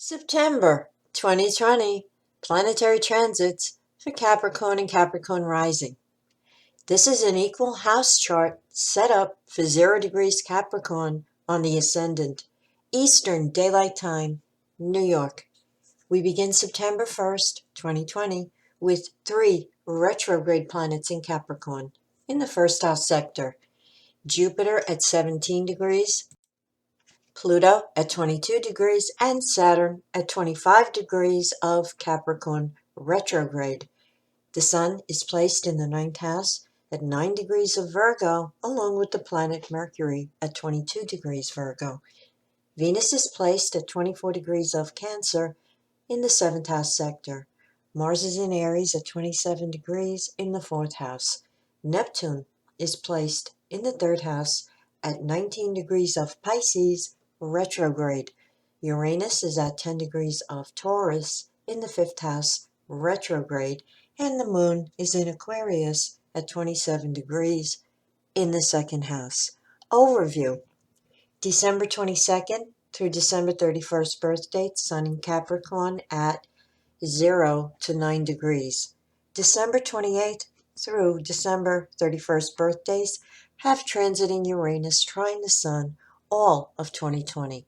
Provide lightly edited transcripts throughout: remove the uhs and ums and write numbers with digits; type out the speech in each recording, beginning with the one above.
September 2020 Planetary Transits for Capricorn and Capricorn Rising. This is an equal house chart set up for 0 degrees Capricorn on the ascendant, Eastern Daylight Time, New York. We begin September 1st, 2020, with 3 retrograde planets in Capricorn in the first house sector. Jupiter at 17 degrees, Pluto at 22 degrees, and Saturn at 25 degrees of Capricorn retrograde. The Sun is placed in the 9th house at 9 degrees of Virgo, along with the planet Mercury at 22 degrees Virgo. Venus is placed at 24 degrees of Cancer in the 7th house sector. Mars is in Aries at 27 degrees in the 4th house. Neptune is placed in the 3rd house at 19 degrees of Pisces retrograde. Uranus is at 10 degrees of Taurus in the 5th house retrograde, and the moon is in Aquarius at 27 degrees in the 2nd house. Overview: December 22nd through December 31st birth dates, Sun in Capricorn at 0 to 9 degrees. December 28th through December 31st birthdays have transiting Uranus trine the Sun all of 2020.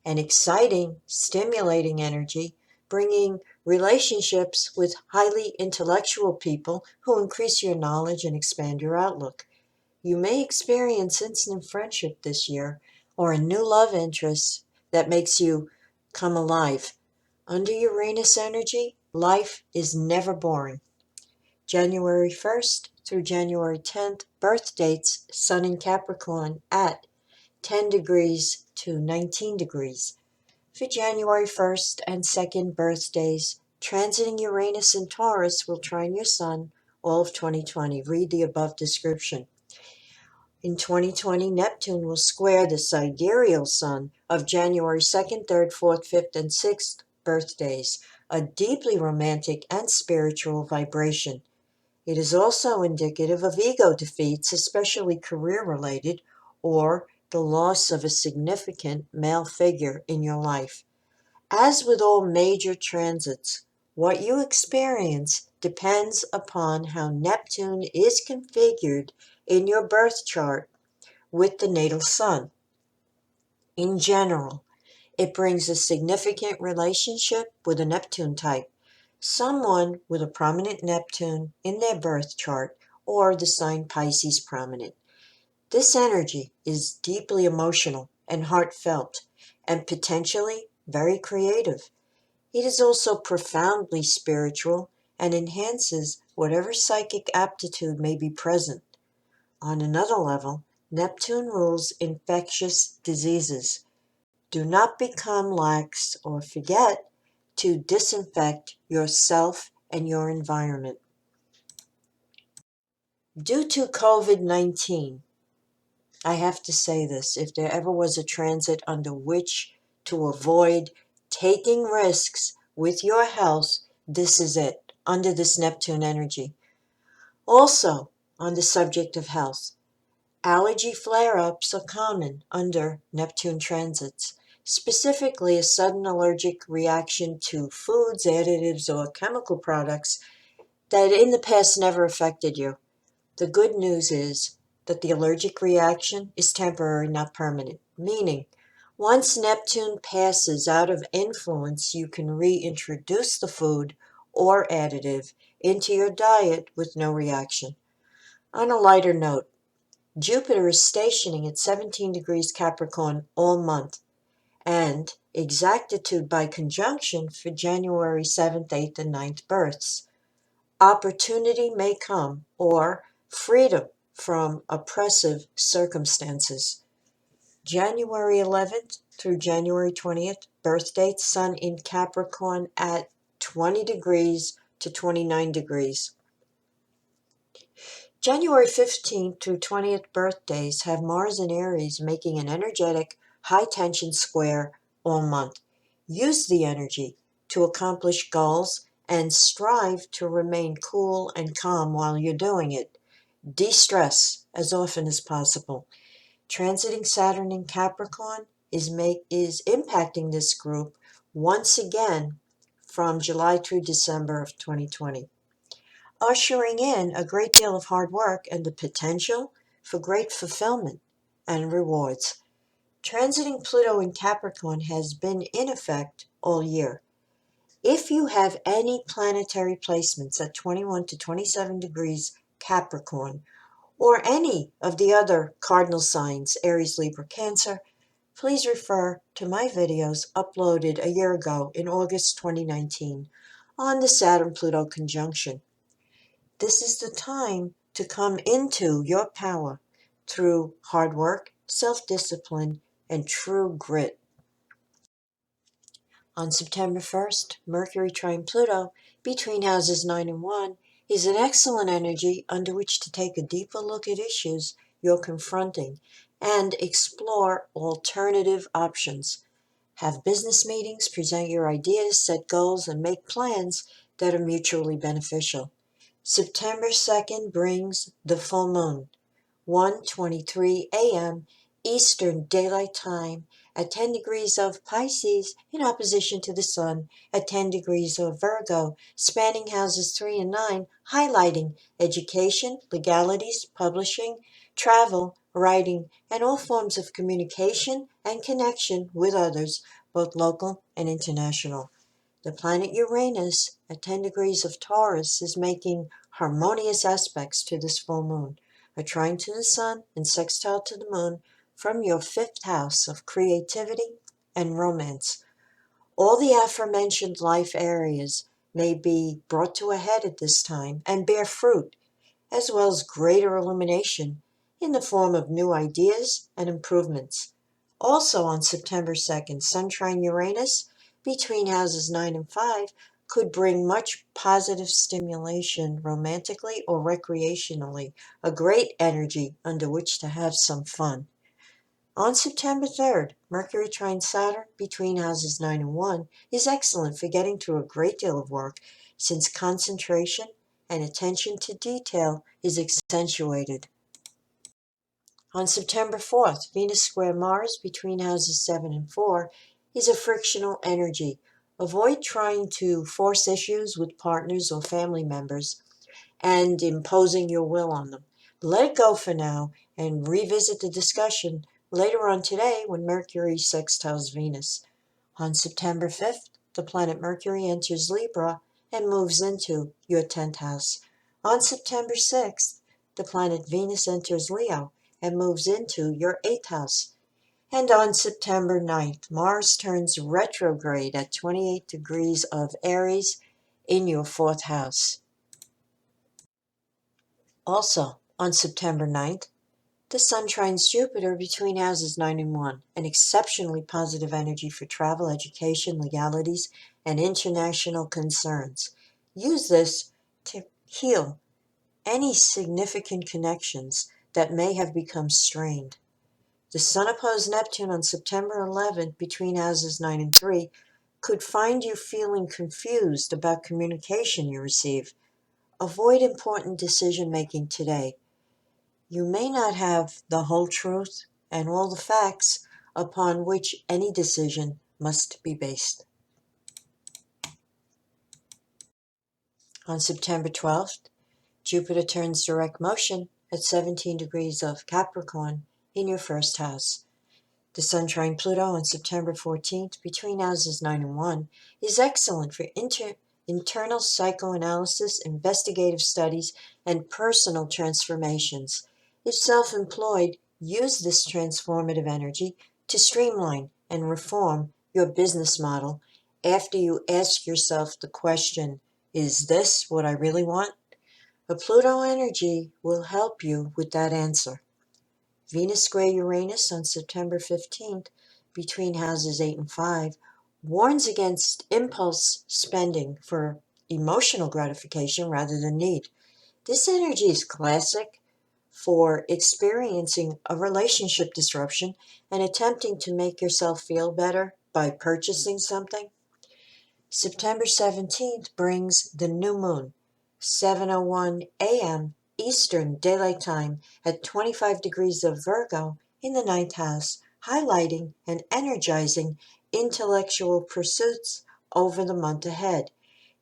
An exciting, stimulating energy, bringing relationships with highly intellectual people who increase your knowledge and expand your outlook. You may experience instant friendship this year, or a new love interest that makes you come alive. Under Uranus energy, life is never boring. January 1st through January 10th birth dates, Sun in Capricorn at 10 degrees to 19 degrees. For January 1st and 2nd birthdays, transiting Uranus in Taurus will trine your Sun all of 2020. Read the above description. In 2020, Neptune will square the sidereal Sun of January 2nd, 3rd, 4th, 5th, and 6th birthdays, a deeply romantic and spiritual vibration. It is also indicative of ego defeats, especially career-related, or the loss of a significant male figure in your life. As with all major transits, what you experience depends upon how Neptune is configured in your birth chart with the natal Sun. In general, it brings a significant relationship with a Neptune type, someone with a prominent Neptune in their birth chart, or the sign Pisces prominent. This energy is deeply emotional and heartfelt, and potentially very creative. It is also profoundly spiritual and enhances whatever psychic aptitude may be present. On another level, Neptune rules infectious diseases. Do not become lax or forget to disinfect yourself and your environment. Due to COVID-19, I have to say this, if there ever was a transit under which to avoid taking risks with your health, this is it, under this Neptune energy. Also, on the subject of health, allergy flare-ups are common under Neptune transits, specifically a sudden allergic reaction to foods, additives, or chemical products that in the past never affected you. The good news is that the allergic reaction is temporary, not permanent, meaning once Neptune passes out of influence, you can reintroduce the food or additive into your diet with no reaction. On a lighter note, Jupiter is stationing at 17 degrees Capricorn all month, and exactitude by conjunction for January 7th, 8th, and 9th births. Opportunity may come, or freedom from oppressive circumstances. January 11th through January 20th birth dates, Sun in Capricorn at 20 degrees to 29 degrees. January 15th through 20th birthdays have Mars in Aries, making an energetic, high-tension square all month. Use the energy to accomplish goals and strive to remain cool and calm while you're doing it. De-stress as often as possible. Transiting Saturn in Capricorn is impacting this group once again from July through December of 2020, ushering in a great deal of hard work and the potential for great fulfillment and rewards. Transiting Pluto in Capricorn has been in effect all year. If you have any planetary placements at 21 to 27 degrees Capricorn, or any of the other cardinal signs, Aries, Libra, Cancer, please refer to my videos uploaded a year ago in August 2019 on the Saturn-Pluto conjunction. This is the time to come into your power through hard work, self-discipline, and true grit. On September 1st, Mercury trine Pluto between houses 9 and 1 is an excellent energy under which to take a deeper look at issues you're confronting and explore alternative options. Have business meetings, present your ideas, set goals, and make plans that are mutually beneficial. September 2nd brings the full moon, 1:23 a.m. Eastern Daylight Time at 10 degrees of Pisces in opposition to the Sun at 10 degrees of Virgo, spanning houses 3 and 9, highlighting education, legalities, publishing, travel, writing, and all forms of communication and connection with others, both local and international. The planet Uranus at 10 degrees of Taurus is making harmonious aspects to this full moon, a trine to the Sun and sextile to the Moon from your fifth house of creativity and romance. All the aforementioned life areas may be brought to a head at this time and bear fruit, as well as greater illumination in the form of new ideas and improvements. Also on September 2nd, Sun trine Uranus between houses 9 and 5 could bring much positive stimulation romantically or recreationally, a great energy under which to have some fun. On September 3rd, Mercury trine Saturn between houses 9 and 1 is excellent for getting through a great deal of work, since concentration and attention to detail is accentuated. On September 4th, Venus square Mars between houses 7 and 4 is a frictional energy. Avoid trying to force issues with partners or family members and imposing your will on them. Let it go for now and revisit the discussion later on today when Mercury sextiles Venus. On September 5th, the planet Mercury enters Libra and moves into your 10th house. On September 6th, the planet Venus enters Leo and moves into your 8th house. And on September 9th, Mars turns retrograde at 28 degrees of Aries in your 4th house. Also, on September 9th, the Sun trines Jupiter between houses 9 and 1, an exceptionally positive energy for travel, education, legalities, and international concerns. Use this to heal any significant connections that may have become strained. The Sun opposed Neptune on September 11th between houses 9 and 3 could find you feeling confused about communication you receive. Avoid important decision-making today. You may not have the whole truth and all the facts upon which any decision must be based. On September 12th, Jupiter turns direct motion at 17 degrees of Capricorn in your 1st house. The Sun trine Pluto on September 14th between houses 9 and 1 is excellent for internal psychoanalysis, investigative studies, and personal transformations. If self-employed, use this transformative energy to streamline and reform your business model after you ask yourself the question, is this what I really want? A Pluto energy will help you with that answer. Venus square Uranus on September 15th between houses 8 and 5 warns against impulse spending for emotional gratification rather than need. This energy is classic for experiencing a relationship disruption and attempting to make yourself feel better by purchasing something. September 17th brings the new moon, 7:01 a.m. Eastern Daylight Time at 25 degrees of Virgo in the 9th house, highlighting and energizing intellectual pursuits over the month ahead.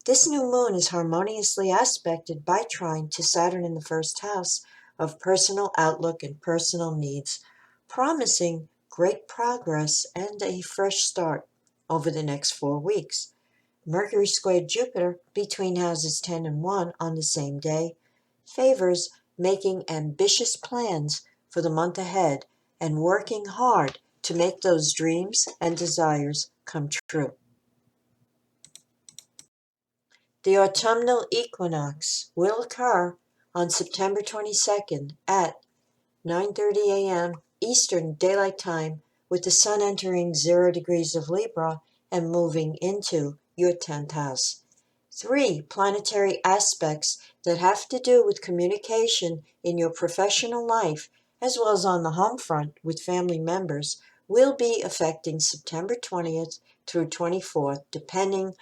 This new moon is harmoniously aspected by trine to Saturn in the first house of personal outlook and personal needs, promising great progress and a fresh start over the next 4 weeks. Mercury squared Jupiter between houses 10 and 1 on the same day favors making ambitious plans for the month ahead and working hard to make those dreams and desires come true. The autumnal equinox will occur on September 22nd at 9:30 a.m. Eastern Daylight Time, with the Sun entering 0 degrees of Libra and moving into your 10th house. 3 planetary aspects that have to do with communication in your professional life, as well as on the home front with family members, will be affecting September 20th through 24th, depending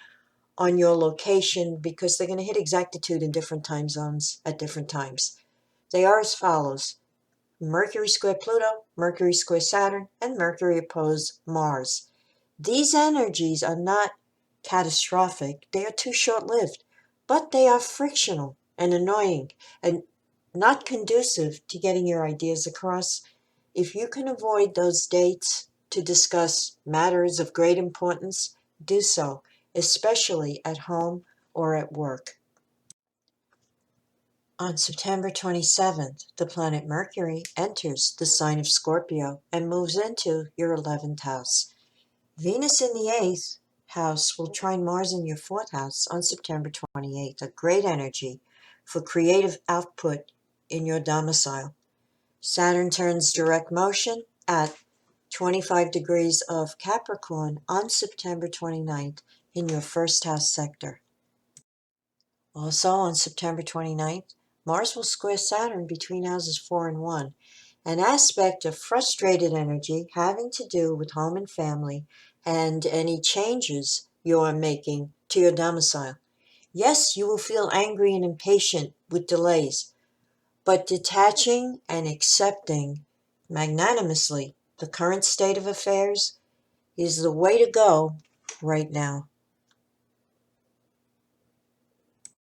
on your location, because they're going to hit exactitude in different time zones at different times. They are as follows: Mercury square Pluto, Mercury square Saturn, and Mercury opposed Mars. These energies are not catastrophic, they are too short lived, but they are frictional and annoying and not conducive to getting your ideas across. If you can avoid those dates to discuss matters of great importance, do so, especially at home or at work. On September 27th, the planet Mercury enters the sign of Scorpio and moves into your 11th house. Venus in the 8th house will trine Mars in your 4th house on September 28th, a great energy for creative output in your domicile. Saturn turns direct motion at 25 degrees of Capricorn on September 29th in your 1st house sector. Also on September 29th, Mars will square Saturn between houses 4 and 1, an aspect of frustrated energy having to do with home and family and any changes you are making to your domicile. Yes, you will feel angry and impatient with delays, but detaching and accepting magnanimously the current state of affairs is the way to go right now.